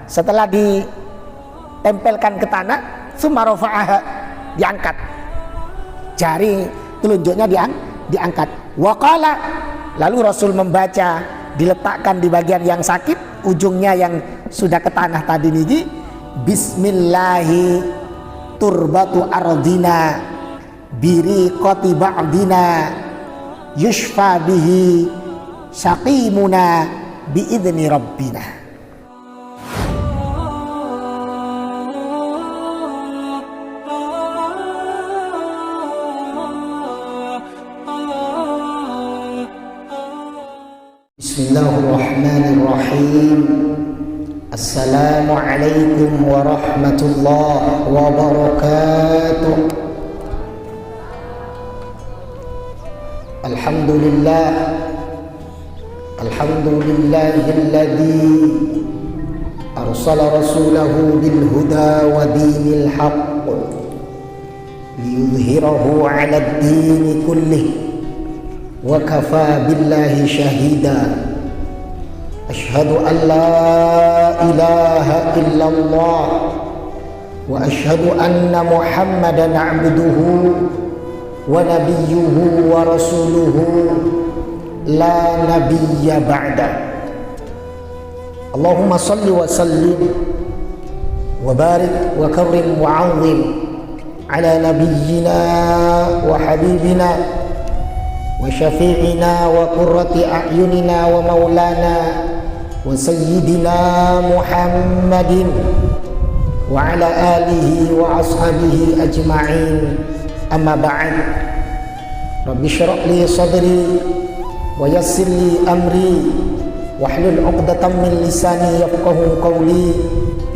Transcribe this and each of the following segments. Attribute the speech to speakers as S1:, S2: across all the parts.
S1: setelah ditempelkan ke tanah, tsumma rafa'aha, diangkat. Jari telunjuknya diangkat. Wa qala, lalu Rasul membaca, diletakkan di bagian yang sakit, ujungnya yang sudah ke tanah tadi niki, bismillahi turbatu ardina biriqati ba'dina yushfa bihi saqimuna biidzni rabbina. Bismillahirrahmanirrahim. Assalamualaikum warahmatullahi wabarakatuh. Alhamdulillah, alhamdulillahilladzi arsala rasulahu bil huda wa dinil haqq liyudhhirahu 'ala ad-din kullih wa kafa billahi shahida. Ashhadu an la ilaha illallah wa ashhadu anna Muhammadan 'abduhu wa nabiyyuhu wa rasuluhu la nabiyya ba'da. Allahumma salli wa sallim wa barik wa karrim wa 'azzim ala nabiyyina wa habibina wa syafi'ina wa qurrati a'yunina wa maulana wa sayyidina Muhammadin wa ala alihi wa ashabihi ajma'in. Amma ba'd. Rabbi shrah li sadri wa yassir li amri wahlul 'uqdatam min lisani yafqahu qawli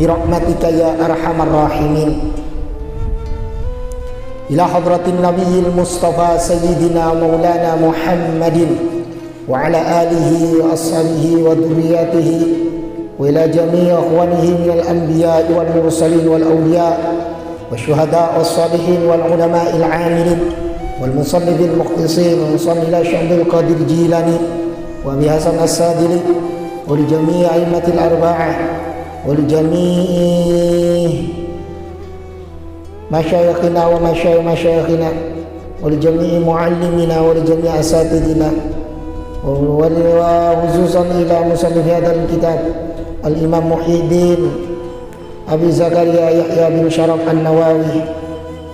S1: bi rahmatika ya arhamar rahimin. Ila hadratin nabiyil mustafa sayyidina maulana Muhammadin wa ala alihi wa ashabihi wa dhurriyyatihi wa ila jami'i akhwanihi minal anbiya'i wal mursalin wal awliya wa syuhada' was salihin wal ulama'il 'amilin wal musannifil mukhlisin wa salli ila syambil qadir jilani wa bi hasan as-sadili wa li jami'i a'immatil arba'ah wa li jami'i masyayikhina wa masyayikhina wa li jami'i muallimina wa li jami'i asatidina wa khususan ila musannif hadzal kitab al-Imam Muhyiddin Abi Zakaria Yahya bin Syaraf An-Nawawi.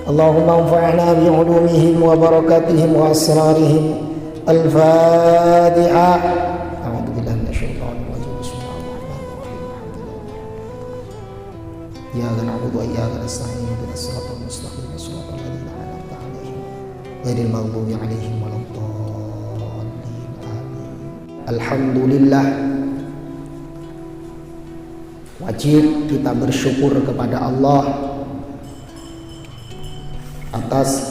S1: Allahumma anfa'na bi 'ulumihim wa barakatihim wa asrarihim. Al-Fatiha. A'udzu billahi minasyaitonir rajim. Bismillahirrahmanirrahim. Iyyaka na'budu wa iyyaka nasta'in. Ihdinas siratal mustaqim. Shiratal ladzina an'amta 'alaihim ghairil maghdubi 'alaihim waladdallin. Amin. Alhamdulillah, wajib kita bersyukur kepada Allah atas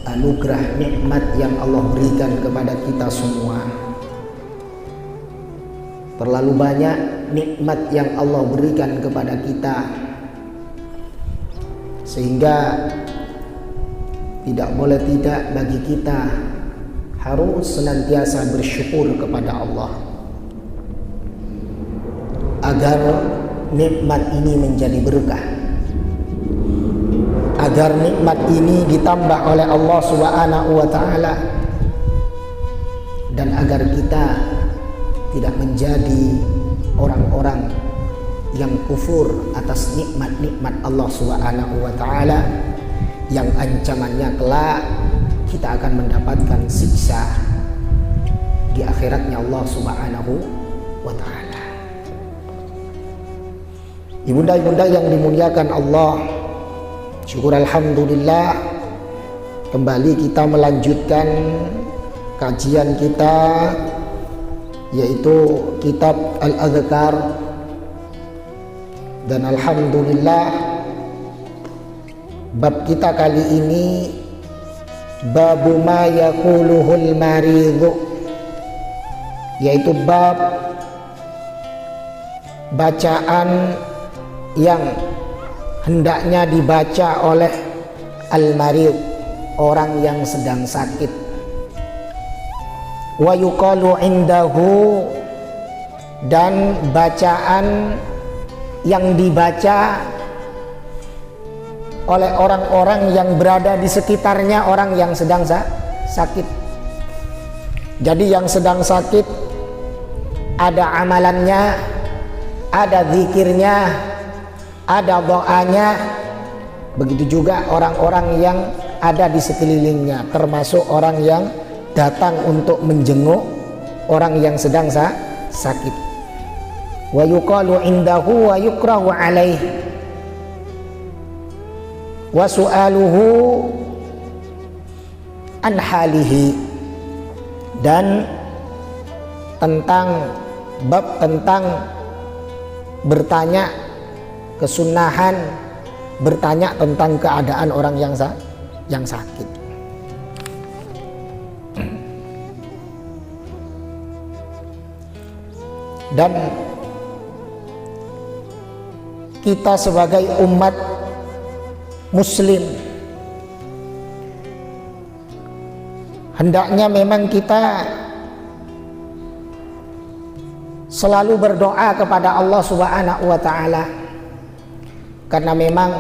S1: anugerah nikmat yang Allah berikan kepada kita semua. Terlalu banyak nikmat yang Allah berikan kepada kita, sehingga tidak boleh tidak bagi kita harus senantiasa bersyukur kepada Allah agar nikmat ini menjadi berkah, agar nikmat ini ditambah oleh Allah Subhanahu wa ta'ala, dan agar kita tidak menjadi orang-orang yang kufur atas nikmat-nikmat Allah Subhanahu wa ta'ala, yang ancamannya kelak kita akan mendapatkan siksa di akhiratnya Allah Subhanahu wa ta'ala. Ibunda-ibunda yang dimuliakan Allah, syukur alhamdulillah, kembali kita melanjutkan kajian kita, yaitu kitab Al-Adhkar. Dan alhamdulillah, bab kita kali ini babu ma yaquluhul maridhu, yaitu bab bacaan yang hendaknya dibaca oleh al-marid, orang yang sedang sakit. Wa yuqalu indahu, dan bacaan yang dibaca oleh orang-orang yang berada di sekitarnya orang yang sedang sakit. Jadi yang sedang sakit ada amalannya, ada zikirnya, ada doanya. Begitu juga orang-orang yang ada di sekelilingnya, termasuk orang yang datang untuk menjenguk orang yang sedang sakit. Wa yuqalu indahu wa yukrahu alaih wa su'aluhu an halihi. Dan bab tentang bertanya, kesunahan bertanya tentang keadaan orang yang sakit. Dan kita sebagai umat muslim hendaknya memang kita selalu berdoa kepada Allah Subhanahu wa ta'ala, karena memang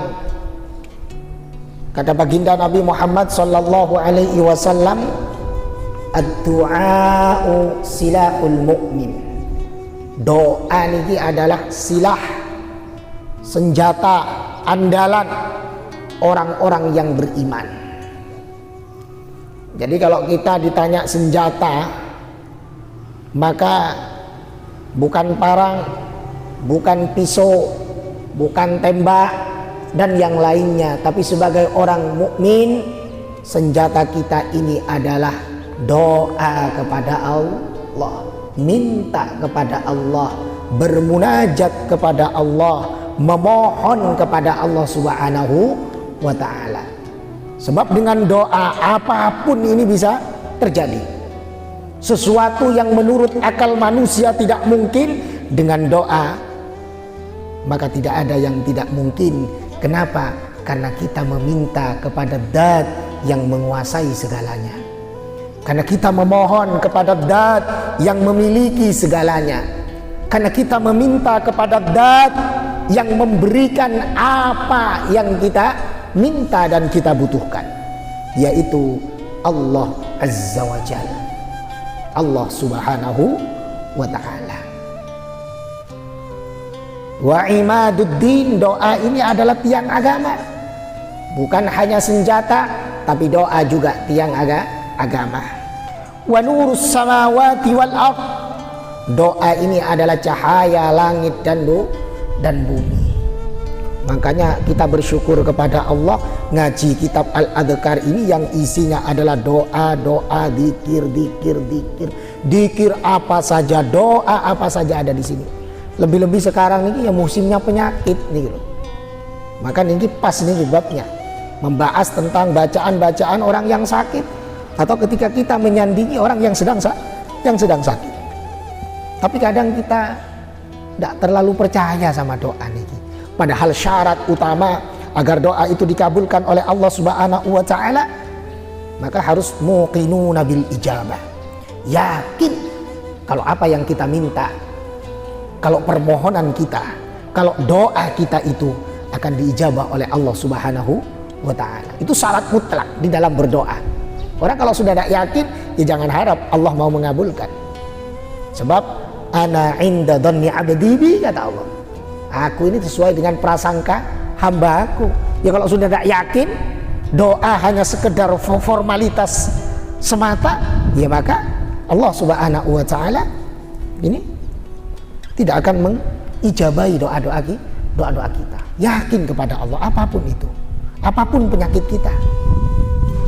S1: kata baginda Nabi Muhammad sallallahu alaihi wasallam, ad-du'a'u silahul mu'min. Doa ini adalah silah, senjata andalan orang-orang yang beriman. Jadi kalau kita ditanya senjata, maka bukan parang, bukan pisau, bukan tembak dan yang lainnya, tapi sebagai orang mukmin, senjata kita ini adalah doa kepada Allah, minta kepada Allah, bermunajat kepada Allah, memohon kepada Allah Subhanahu wa ta'ala. Sebab dengan doa apapun ini bisa terjadi. Sesuatu yang menurut akal manusia tidak mungkin, dengan doa maka tidak ada yang tidak mungkin. Kenapa? Karena kita meminta kepada Zat yang menguasai segalanya. Karena kita memohon kepada Zat yang memiliki segalanya. Karena kita meminta kepada Zat yang memberikan apa yang kita minta dan kita butuhkan, yaitu Allah Azza wa Jalla, Allah Subhanahu wa ta'ala. Wa imaduddin, doa ini adalah tiang agama. Bukan hanya senjata, tapi doa juga tiang agama. Wa nurus samawati wal ardh, doa ini adalah cahaya langit dan bumi. Makanya kita bersyukur kepada Allah, ngaji kitab Al-Adhkar ini yang isinya adalah doa, dikir apa saja, doa apa saja ada di sini. Lebih-lebih sekarang ini ya musimnya penyakit nih. Maka ini pas nih babnya, membahas tentang bacaan-bacaan orang yang sakit, atau ketika kita menyandingi orang yang sedang sakit. Tapi kadang kita tidak terlalu percaya sama doa nih. Padahal syarat utama agar doa itu dikabulkan oleh Allah Subhanahu wa ta'ala, maka harus muqinuna bil ijabah, yakin kalau apa yang kita minta, kalau permohonan kita, kalau doa kita itu akan diijabah oleh Allah Subhanahu wa ta'ala. Itu syarat mutlak di dalam berdoa. Orang kalau sudah tidak yakin, ya jangan harap Allah mau mengabulkan. Sebab ana inda dhanni abdi bi, kata Allah, aku ini sesuai dengan prasangka hamba aku. Ya kalau sudah tidak yakin, doa hanya sekedar formalitas semata, ya maka Allah Subhanahu wa ta'ala ini tidak akan mengijabahi doa-doa kita. Yakin kepada Allah apapun itu, apapun penyakit kita.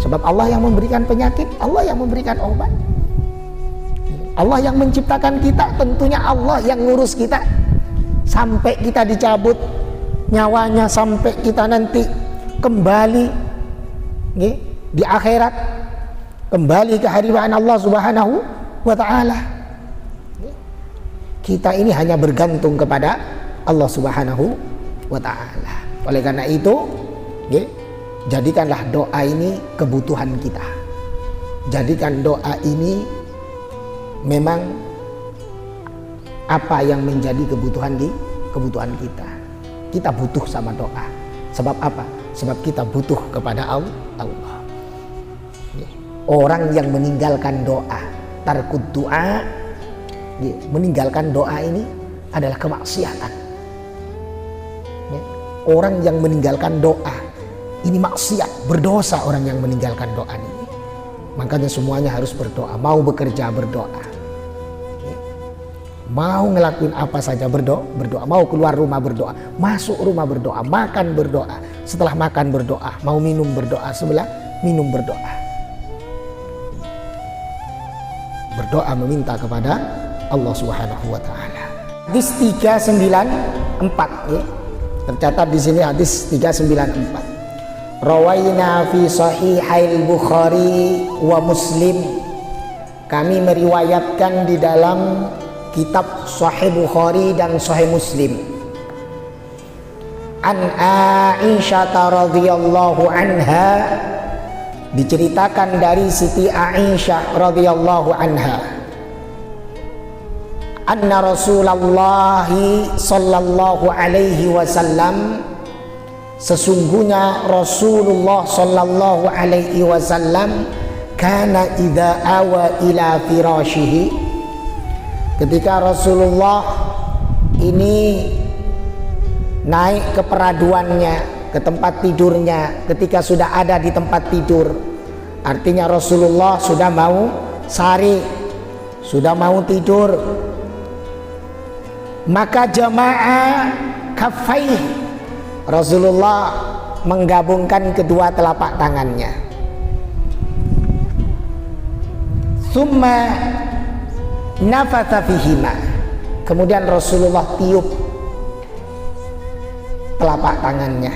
S1: Sebab Allah yang memberikan penyakit, Allah yang memberikan obat, Allah yang menciptakan kita, tentunya Allah yang ngurus kita sampai kita dicabut nyawanya, sampai kita nanti kembali di akhirat, kembali ke hadirat Allah Subhanahu wa ta'ala. Kita ini hanya bergantung kepada Allah Subhanahu wa ta'ala. Oleh karena itu, jadikanlah doa ini kebutuhan kita. Jadikan doa ini memang apa yang menjadi kebutuhan kita. Kita butuh sama doa. Sebab apa? Sebab kita butuh kepada Allah. Orang yang meninggalkan doa, tarkud doa, meninggalkan doa ini adalah kemaksiatan. Orang yang meninggalkan doa ini maksiat, berdosa orang yang meninggalkan doa ini. Makanya semuanya harus berdoa. Mau bekerja berdoa, mau ngelakuin apa saja berdoa. Mau keluar rumah berdoa, masuk rumah berdoa, makan berdoa, setelah makan berdoa, mau minum berdoa, sebelah minum berdoa. Berdoa meminta kepada Allah Subhanahu wa taala. Hadis 394 ya. Tercatat di sini hadis 394. Rawaina fi sahihail Bukhari wa Muslim. Kami meriwayatkan di dalam kitab Sahih Bukhari dan Sahih Muslim. An Aisyah radhiyallahu anha, diceritakan dari Siti Aisyah radhiyallahu anha, anna Rasulullah sallallahu alaihi wasallam, sesungguhnya Rasulullah sallallahu alaihi wasallam, kana idza awa ila firashihi, ketika Rasulullah ini naik ke peraduannya, ke tempat tidurnya, ketika sudah ada di tempat tidur, artinya Rasulullah sudah mau sari, sudah mau tidur, maka jamaah kafaih, Rasulullah menggabungkan kedua telapak tangannya. Tsumma nafatha fihima, kemudian Rasulullah tiup telapak tangannya.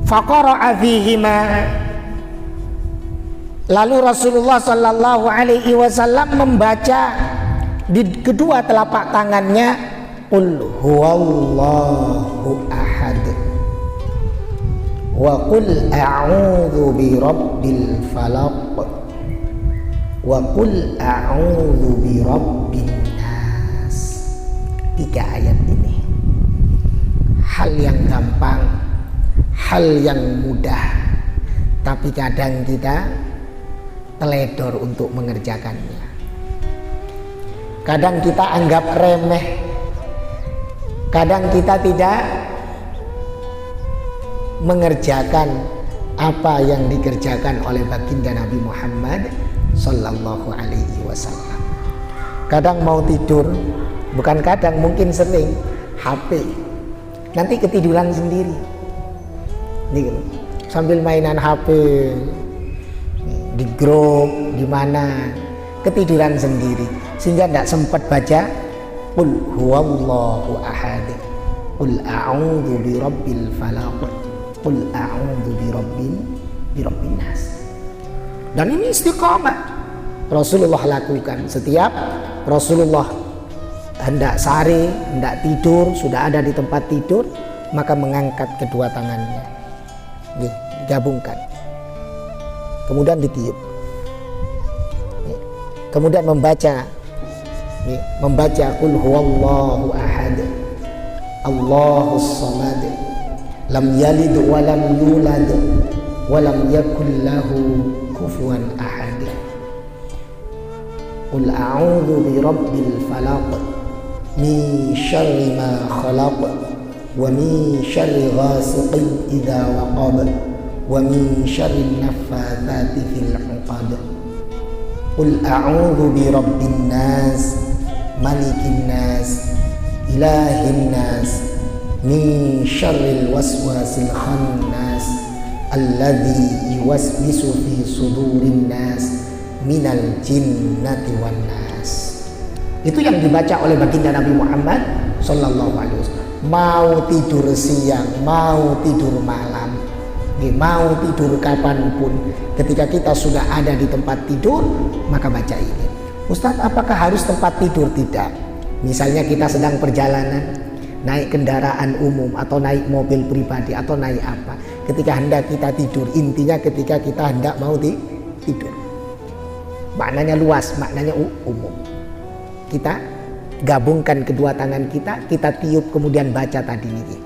S1: Faqara'a fihima, lalu Rasulullah sallallahu alaihi wasallam membaca di kedua telapak tangannya, qul huwallahu ahad wa qul a'udzu birabbil falaq wa qul a'udzu birabbin nas. 3 ayat ini hal yang gampang, hal yang mudah, tapi kadang kita teledor untuk mengerjakannya. Kadang kita anggap remeh, kadang kita tidak mengerjakan apa yang dikerjakan oleh baginda Nabi Muhammad sallallahu alaihi wasallam. Kadang mau tidur, bukan kadang, mungkin sering, HP, nanti ketiduran sendiri nih, sambil mainan HP di grup, di mana, ketiduran sendiri, sehingga tidak sempat baca qul huwallahu ahad, qul a'udzu birabbil falaq, qul a'udzu birabbin nas. Dan ini istiqamah Rasulullah lakukan. Setiap Rasulullah hendak sare, hendak tidur, sudah ada di tempat tidur, maka mengangkat kedua tangannya, digabungkan, kemudian ditiup, kemudian membaca qul huwallahu ahad, Allahus samad, lam yalid wa lam yulad wa lam yakul lahu kufuwan ahad, qul a'udzu birabbil falaq min syarri ma khalaq wa min syarri ghasiqin idza waqab wa min syarri naffatsati fil 'uqad, qul a'udzu birabbin nas malikin nas ilahin nas min syarril waswasil khannas alladzi yuwaswisu fi sudurin nas minal jinnati wan nas. Itu yang dibaca oleh baginda Nabi Muhammad sallallahu alaihi wasallam. Mau tidur siang, mau tidur malam, mau tidur kapanpun, ketika kita sudah ada di tempat tidur, maka baca ini. Ustadz, apakah harus tempat tidur? Tidak. Misalnya kita sedang perjalanan, naik kendaraan umum atau naik mobil pribadi atau naik apa, ketika hendak kita tidur, intinya ketika kita hendak mau tidur, maknanya luas, maknanya umum. Kita gabungkan kedua tangan kita tiup kemudian baca tadi niki.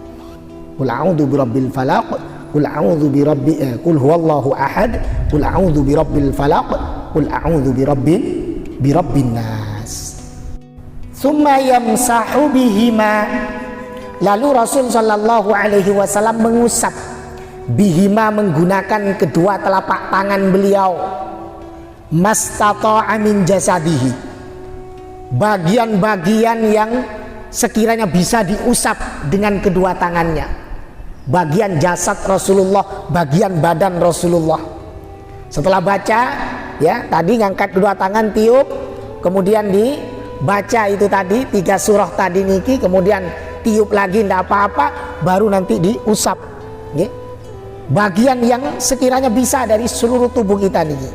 S1: Qul a'udzu birabbil falaq, qul a'udzu qul huwallahu ahad, qul a'udzu birabbil falaq, qul a'udzu birabbin nas. Tsumma yamsahu bihima. Lalu Rasul sallallahu alaihi wasallam mengusap bihima menggunakan kedua telapak tangan beliau, mastata'a min jasadihi, bagian-bagian yang sekiranya bisa diusap dengan kedua tangannya, bagian jasad Rasulullah, bagian badan Rasulullah. Setelah baca, ya tadi ngangkat kedua tangan tiup, kemudian dibaca itu tadi 3 surah tadi niki, kemudian tiup lagi ndak apa-apa, baru nanti diusap, ya. Bagian yang sekiranya bisa dari seluruh tubuh kita niki.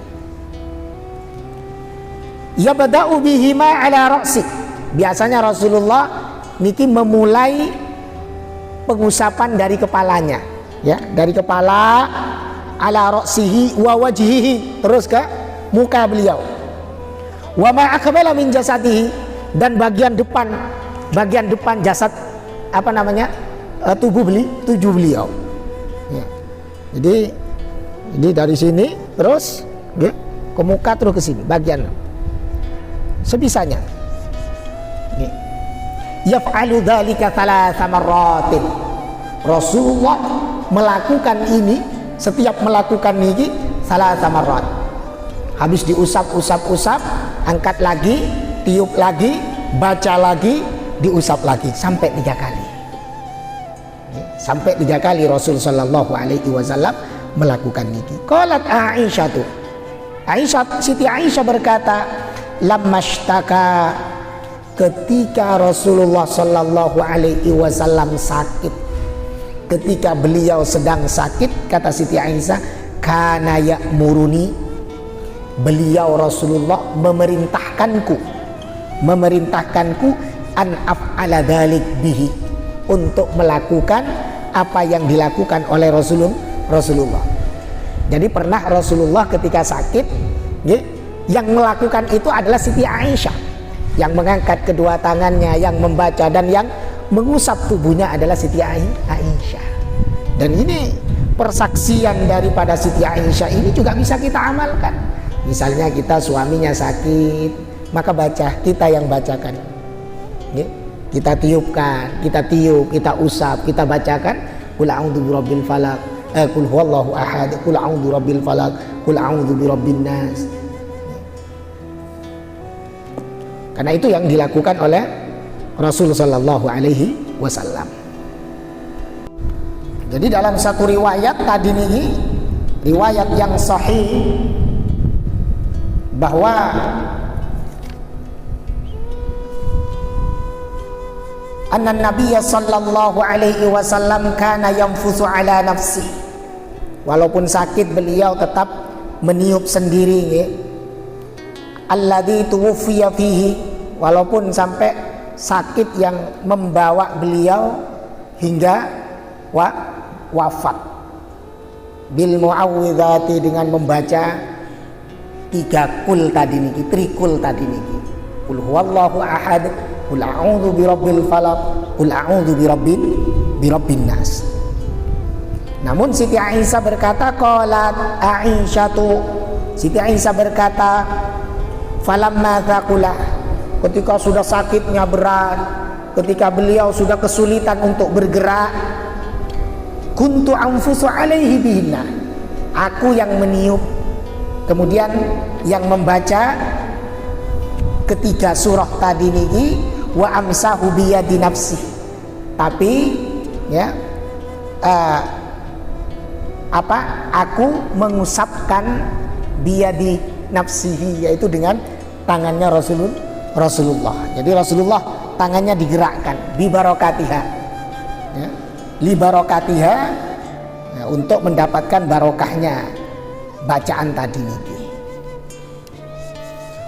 S1: Ya bada'u bihima ala ra'si. Biasanya Rasulullah niki memulai pengusapan dari kepalanya, ya, dari kepala ala ra'sihi wa wajhihi, terus ke muka beliau. Wa ma aqbala min jasadihi, dan bagian depan jasad tubuh beliau. Ya. Jadi dari sini terus, ya, ke muka terus ke sini bagian sebisanya. Yaf'alu dzalika thalatha marratin. Rasulullah melakukan ini, setiap melakukan ini thalatha marrat. Habis diusap, angkat lagi, tiup lagi, baca lagi, diusap lagi sampai 3 kali. Sampai 3 kali Rasul sallallahu alaihi wasallam melakukan ini. Qalat Siti Aisyah berkata, lammashtaka, ketika Rasulullah sallallahu alaihi wasallam sakit, ketika beliau sedang sakit, kata Siti Aisyah, kana ya'muruni, beliau Rasulullah memerintahkanku an af'ala dzalik bihi, untuk melakukan apa yang dilakukan oleh Rasulullah. Jadi pernah Rasulullah ketika sakit, ya, yang melakukan itu adalah Siti Aisyah, yang mengangkat kedua tangannya, yang membaca, dan yang mengusap tubuhnya adalah Siti Aisyah. Dan ini persaksian daripada Siti Aisyah ini juga bisa kita amalkan. Misalnya kita suaminya sakit, maka baca, kita yang bacakan, ya, kita tiupkan, kita tiup, kita usap, kita bacakan qul a'udzu birabbil falaq, qul huwallahu ahad, qul a'udzu birabbil falaq, qul a'udzu birabbin nas. Karena itu yang dilakukan oleh Rasul sallallahu alaihi wasallam. Jadi dalam satu riwayat tadi ini, riwayat yang sahih, bahwa anna nabiyya sallallahu alaihi wasallam kana yanfusu ala nafsi, walaupun sakit beliau tetap meniup sendiri, ya. Alladzi tuwfiya fihi, walaupun sampai sakit yang membawa beliau hingga wafat, bil muawwidzati, dengan membaca 3 kul tadi niki, 3 kul tadi niki, qul huwallahu ahad, qul a'udzu birabbil falaq, qul a'udzu birabbin nas. Namun Siti Aisyah berkata, qalat Aisyatu, Siti Aisyah berkata, falamma thaqulah, ketika sudah sakitnya berat, ketika beliau sudah kesulitan untuk bergerak, kuntu anfusu alaihi bihinna, aku yang meniup, kemudian yang membaca 3 surah tadi niki, wa amsahu biyadi nafsi, tapi ya aku mengusapkan biyadi nafsihi, yaitu dengan tangannya Rasulullah. Jadi Rasulullah tangannya digerakkan, bi barokatiha, ya, li barokatiha, ya, untuk mendapatkan barokahnya bacaan tadi niki.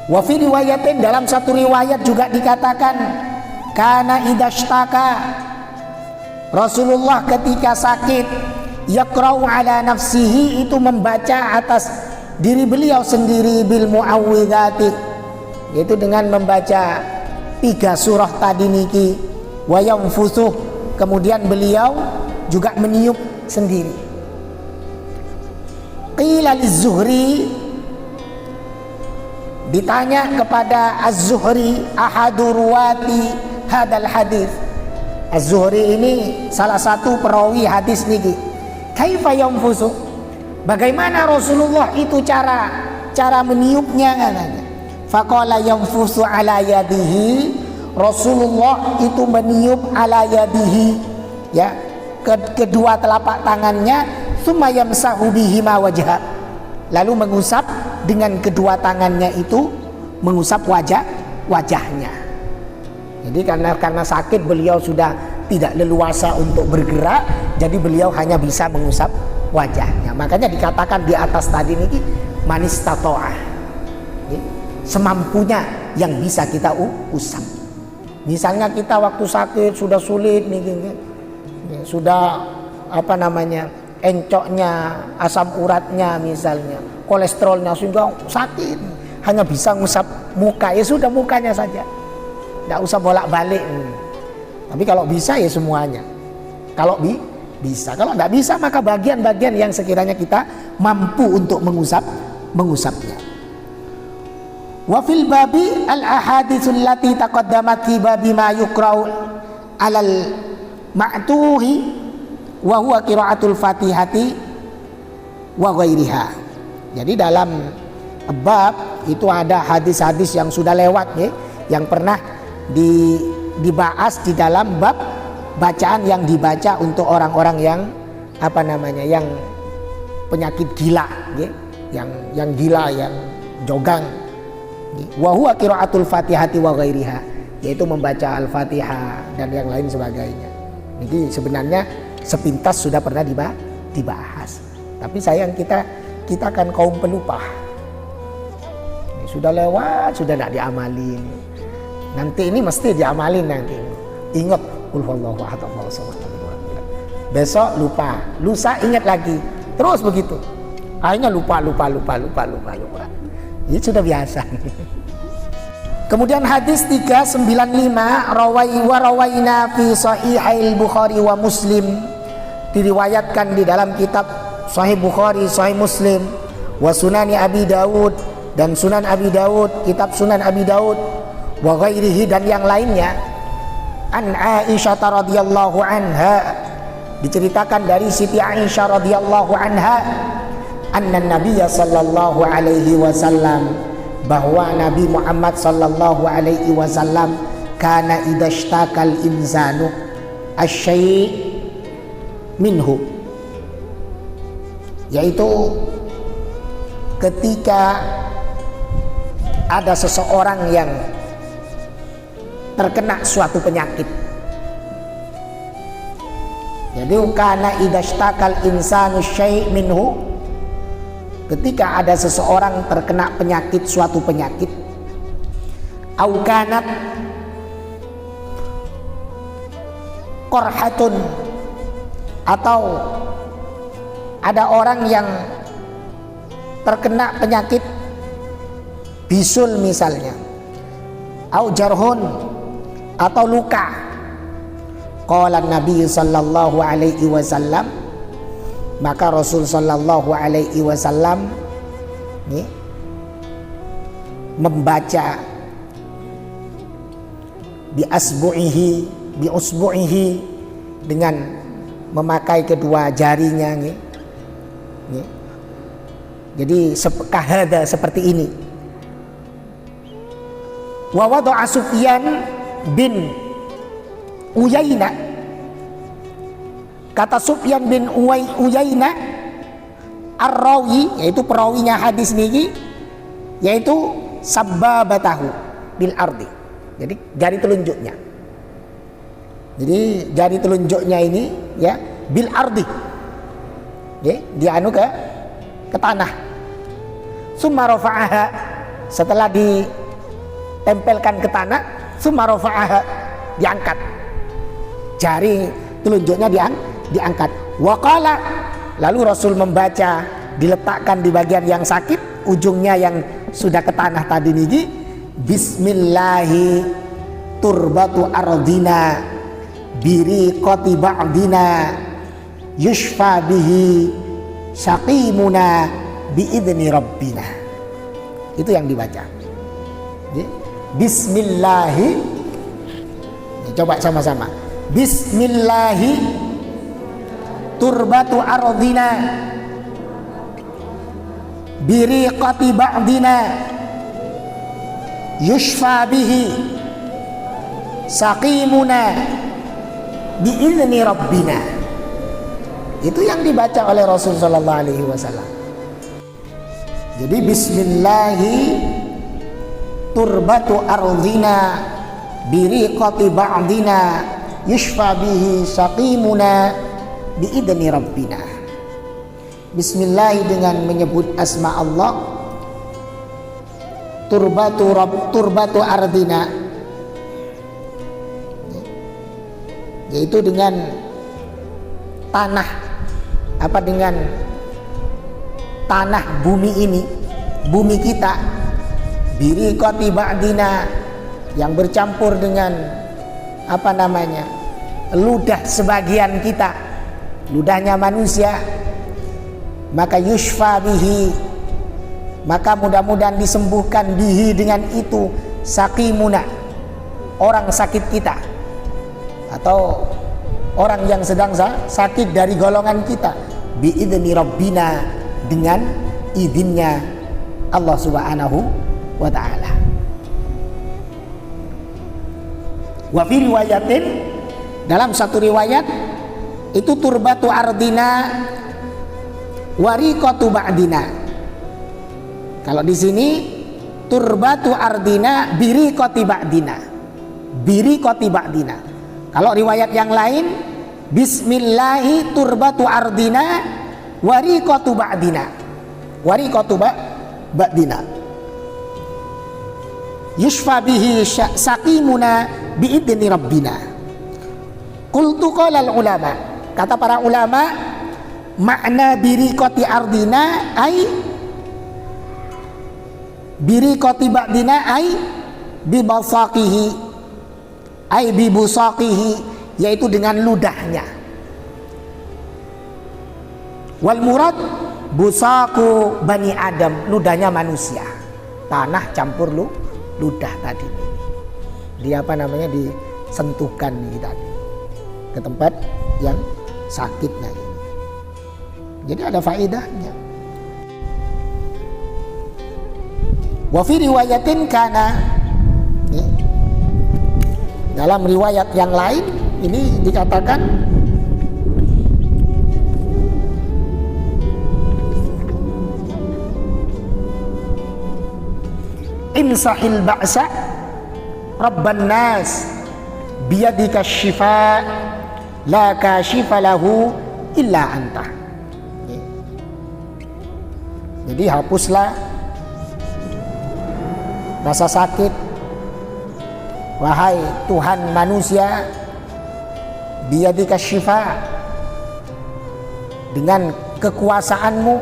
S1: Wa fi riwayatin, dalam satu riwayat juga dikatakan, kana idashtaka, Rasulullah ketika sakit, yaqra'u ala nafsihi, itu membaca atas diri beliau sendiri, bil muawwidzati, yaitu dengan membaca 3 surah tadi niki, wa yanfusuh, kemudian beliau juga meniup sendiri. Qila liz-Zuhri, ditanya kepada Az-Zuhri, ahadu ruwati hadal hadis. Az-Zuhri ini salah satu perawi hadis niki. Kaifa yanfusu? Bagaimana Rasulullah itu cara meniupnya katanya. Faqala yanfusu ala yadihi. Rasulullah itu meniup ala yadihi, ya, kedua telapak tangannya, summa yamsahu bihima wajha. Lalu mengusap dengan kedua tangannya itu, mengusap wajahnya. Jadi karena sakit beliau sudah tidak leluasa untuk bergerak, jadi beliau hanya bisa mengusap wajahnya. Makanya dikatakan di atas tadi ini manis tatoah, semampunya yang bisa kita usap. Misalnya kita waktu sakit sudah sulit nih, sudah encoknya, asam uratnya misalnya, kolesterolnya sudah sakit, hanya bisa ngusap muka, ya sudah mukanya saja, tidak usah bolak-balik. Tapi kalau bisa ya semuanya. Kalau bisa, kalau tidak bisa maka bagian-bagian yang sekiranya kita mampu untuk mengusapnya. Wa fil babi al ahaditsul lati taqaddamat fi babi ma yuqra'u alal ma'tuhi wa huwa qiraatul fatihati wa ghairiha. Jadi dalam bab itu ada hadis-hadis yang sudah lewat ya, yang pernah dibahas di dalam bab bacaan yang dibaca untuk orang-orang yang yang penyakit gila ya, yang gila, yang jogang. Wa huwa qiraatul fatihati wa ghairiha, yaitu membaca Al-Fatihah dan yang lain sebagainya. Jadi sebenarnya sepintas sudah pernah dibahas. Tapi sayang kita kan kaum pelupa. Sudah lewat, sudah tidak diamalin. Nanti ini mesti diamalin nanti. Ingat qul huwallahu ahad Allahu samad. Besok lupa, lusa ingat lagi. Terus begitu. Akhirnya lupa. Ini sudah biasa. Kemudian hadis 395, rawaina fi sahihail Bukhari wa Muslim, diriwayatkan di dalam kitab Sahih Bukhari, Sahih Muslim, wa Sunani Abi Dawud, dan Sunan Abi Dawud, kitab Sunan Abi Dawud, wa ghairihi, dan yang lainnya. An Aisyah radhiyallahu anha, diceritakan dari Siti Aisyah radhiyallahu anha, anna Nabiyya sallallahu alaihi wasallam, bahwa Nabi Muhammad sallallahu alaihi wasallam kana idashtakal insanu asyai' minhu, yaitu ketika ada seseorang yang terkena suatu penyakit. Jadi kana idashtakal insanu syai' minhu, ketika ada seseorang terkena penyakit, suatu penyakit, au kanat qorhatun, atau ada orang yang terkena penyakit bisul misalnya, au jarhun, atau luka. Qala Nabi sallallahu alaihi wasallam, maka Rasul sallallahu alaihi wasallam membaca bi usbu'ihi dengan memakai kedua jarinya jadi kahada, seperti ini. Wa wada'a Sufyan bin Uyainah, kata Sufyan bin Uyainah ar-rawi, yaitu perawinya hadis niki, yaitu sabbabatahu bil ardi, jadi jari telunjuknya. Jadi jari telunjuknya ini ya bil ardi, ya, dianu ke tanah. Summa rafa'aha, setelah ditempelkan ke tanah, summa rafa'aha, diangkat. Jari telunjuknya diangkat. Waqala, lalu Rasul membaca, diletakkan di bagian yang sakit, ujungnya yang sudah ke tanah tadi niki, bismillahi turbatu ardina biriqati ba'dina yushfa bihi saqimuna biidni rabbina. Itu yang dibaca. Bismillahi, coba sama-sama. Bismillahi turbatu ardina biriqati ba'dina yushfa bihi saqimuna biidni rabbina. Itu yang dibaca oleh Rasul sallallahu alaihi wasallam. Jadi bismillahi turbatu ardina biriqati ba'dina yushfa bihi saqimuna biidni rabbina. Bismillahi dengan menyebut asma Allah, turbatu ardina, yaitu dengan tanah, dengan tanah bumi ini, bumi kita, biriqati ba'dina, yang bercampur dengan ludah sebagian kita, ludahnya manusia, maka yushfa bihi, maka mudah-mudahan disembuhkan bihi dengan itu saqimuna, orang sakit kita atau orang yang sedang sakit dari golongan kita, biidni rabbina, dengan izinnya Allah subhanahu wa ta'ala. Wa fi riwayatin, dalam satu riwayat itu turbatu ardina wariqatu ba'dina. Kalau di sini turbatu ardina biriqati ba'dina, biriqati ba'dina. Kalau riwayat yang lain bismillahi turbatu ardina wariqatu ba'dina, wariqatu ba'dina yushfa bihi saqimuna biidni rabbina. Qultu qala al ulama, kata para ulama, makna biriqati ardina ay biriqati ba'dina ay bibasaqihi, ay bibusaqihi, yaitu dengan ludahnya. Wal murad busaku bani Adam, ludahnya manusia, tanah campur ludah tadi. Dia disentuhkan tadi ke tempat yang sakitnya ini. Jadi ada faedahnya. Wa fi riwayatin kana, dalam riwayat yang lain ini dikatakan insahil ba'sa rabban nas biyadika syifa la kashifa lahu illa anta. Jadi hapuslah rasa sakit, wahai Tuhan manusia, biyadika syifa, dengan kekuasaanmu,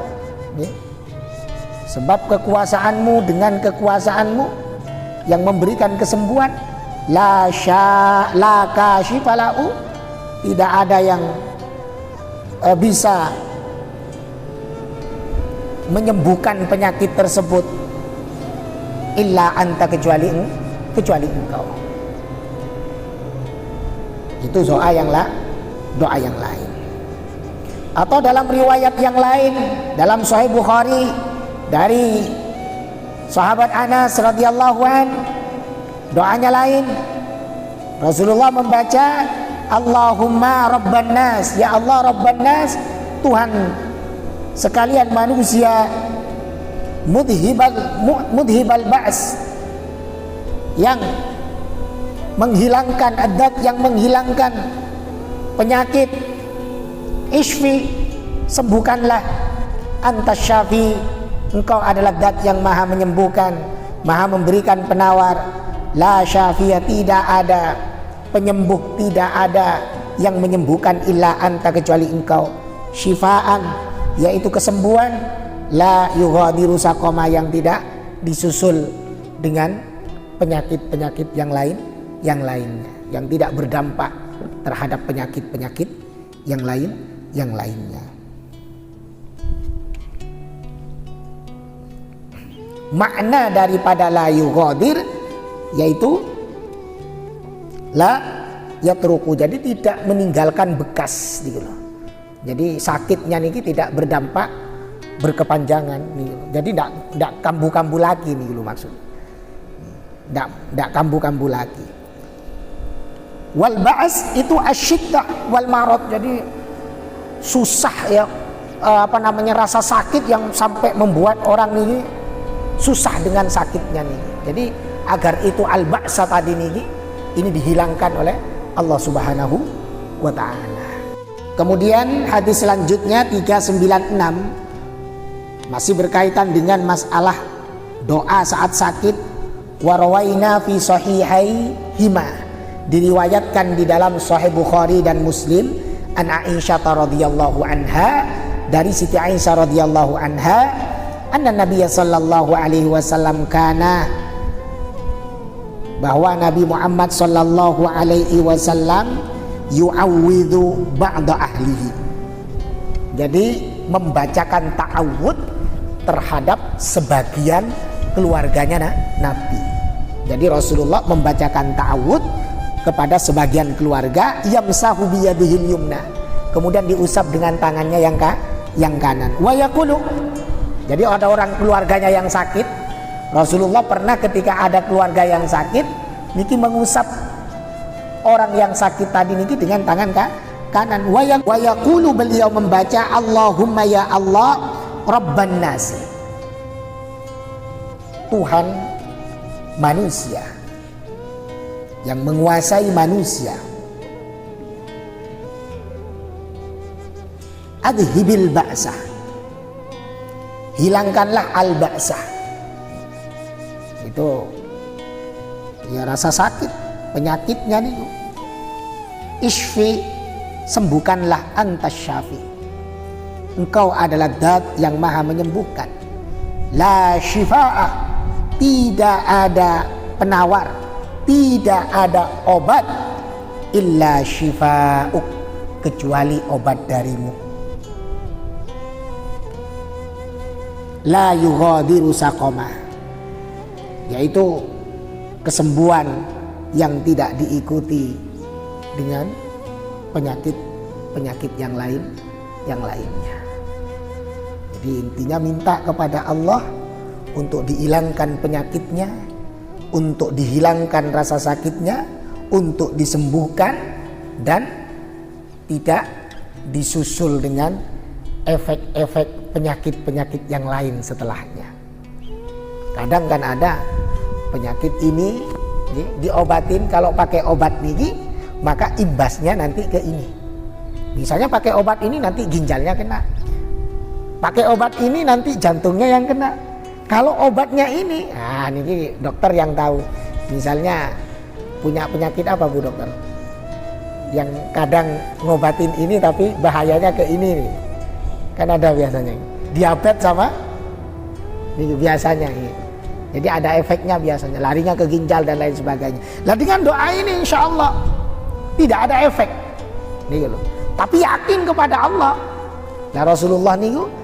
S1: sebab kekuasaanmu, dengan kekuasaanmu yang memberikan kesembuhan, la kashifa lahu, tidak ada yang bisa menyembuhkan penyakit tersebut, illa anta, kecuali engkau. Itu doa yang lain. Atau dalam riwayat yang lain, dalam Sahih Bukhari dari sahabat Anas radhiyallahu an, doanya lain. Rasulullah membaca Allahumma rabban nas, ya Allah rabban nas, Tuhan sekalian manusia, mudhibal ba's, yang menghilangkan adat, yang menghilangkan penyakit, isfi, sembuhkanlah, antas syafi, engkau adalah zat yang maha menyembuhkan, maha memberikan penawar, la syafiya, tidak ada penyembuh, tidak ada yang menyembuhkan illa anta, kecuali engkau, syifaan, yaitu kesembuhan, la yughadiru saqama, yang tidak disusul dengan penyakit-penyakit yang lain yang lainnya, yang tidak berdampak terhadap penyakit-penyakit yang lainnya. Makna daripada la yughadir yaitu la yatruku, jadi tidak meninggalkan bekas gitu loh. Jadi sakitnya niki tidak berdampak berkepanjangan nih. Jadi tidak kambuh-kambuh lagi nih gitu maksudnya. Tidak kambuh-kambuh lagi. Wal ba'as itu asyiddah wal marad, jadi susah ya, rasa sakit yang sampai membuat orang ini susah dengan sakitnya nih. Jadi agar itu al-ba'sa tadi nih ini dihilangkan oleh Allah Subhanahu wa taala. Kemudian hadis selanjutnya 396 masih berkaitan dengan masalah doa saat sakit. Wa rawaina fi sahihaihima, diriwayatkan di dalam Sahih Bukhari dan Muslim an Aisyah radhiyallahu anha, dari Siti Aisyah radhiyallahu anha, anna Nabiy sallallahu alaihi wasallam kana, bahwa Nabi Muhammad sallallahu alaihi wasallam yu'awwidhu ba'da ahlihi, jadi membacakan ta'awud terhadap sebagian keluarganya Nabi. Jadi Rasulullah membacakan ta'awud kepada sebagian keluarga, yamsahu biyadihil yumna, kemudian diusap dengan tangannya yang kanan. Wa yaqulu, jadi ada orang keluarganya yang sakit, Rasulullah pernah ketika ada keluarga yang sakit niki mengusap orang yang sakit tadi niki dengan tangan kanan. Wa yaqulu, beliau membaca Allahumma ya Allah Rabban nasi, Tuhan manusia, yang menguasai manusia, adhibil ba'sa, hilangkanlah al-ba'sa, itu ya rasa sakit, penyakitnya nih. Isfi, sembuhkanlah, antas syafi, engkau adalah zat yang maha menyembuhkan. La syifa'ah, tidak ada penawar, tidak ada obat, illa syifa'uk, kecuali obat darimu. La yughadiru saqama, yaitu kesembuhan yang tidak diikuti dengan penyakit yang lainnya. Jadi intinya minta kepada Allah untuk dihilangkan penyakitnya, untuk dihilangkan rasa sakitnya, untuk disembuhkan, dan tidak disusul dengan efek-efek penyakit-penyakit yang lain setelahnya. Kadang kan ada penyakit ini diobatin, kalau pakai obat ini maka imbasnya nanti ke ini. Misalnya pakai obat ini nanti ginjalnya kena, pakai obat ini nanti jantungnya yang kena. Kalau obatnya ini, nah ini dokter yang tahu. Misalnya punya penyakit apa Bu dokter? Yang kadang ngobatin ini tapi bahayanya ke ini nih. Kan ada biasanya diabetes sama ini biasanya ini. Jadi ada efeknya biasanya, larinya ke ginjal dan lain sebagainya. Lah dengan doa ini insya Allah tidak ada efek nih loh. Tapi yakin kepada Allah. Nah Rasulullah nih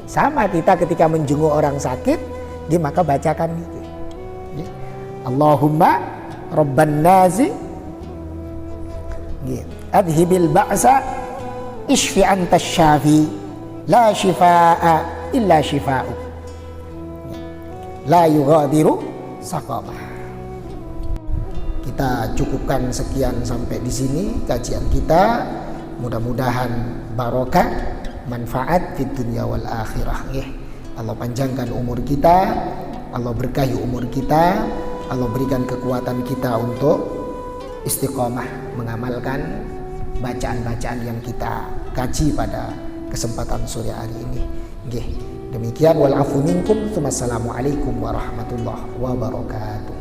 S1: sama kita ketika menjenguk orang sakit, dia maka bacakan ini. Allahumma Rabban nasi, adhibil ba'sa, ishfi antas syafi, la shifaa illa shifa'uk, la yughadiru saqama. Kita cukupkan sekian sampai di sini kajian kita. Mudah-mudahan barokah, manfaat di dunia wal akhirah. Allah panjangkan umur kita, Allah berkahi umur kita, Allah berikan kekuatan kita untuk istiqomah mengamalkan bacaan-bacaan yang kita kaji pada kesempatan sore hari ini. Demikian, wal afu minkum. Wassalamualaikum warahmatullahi wabarakatuh.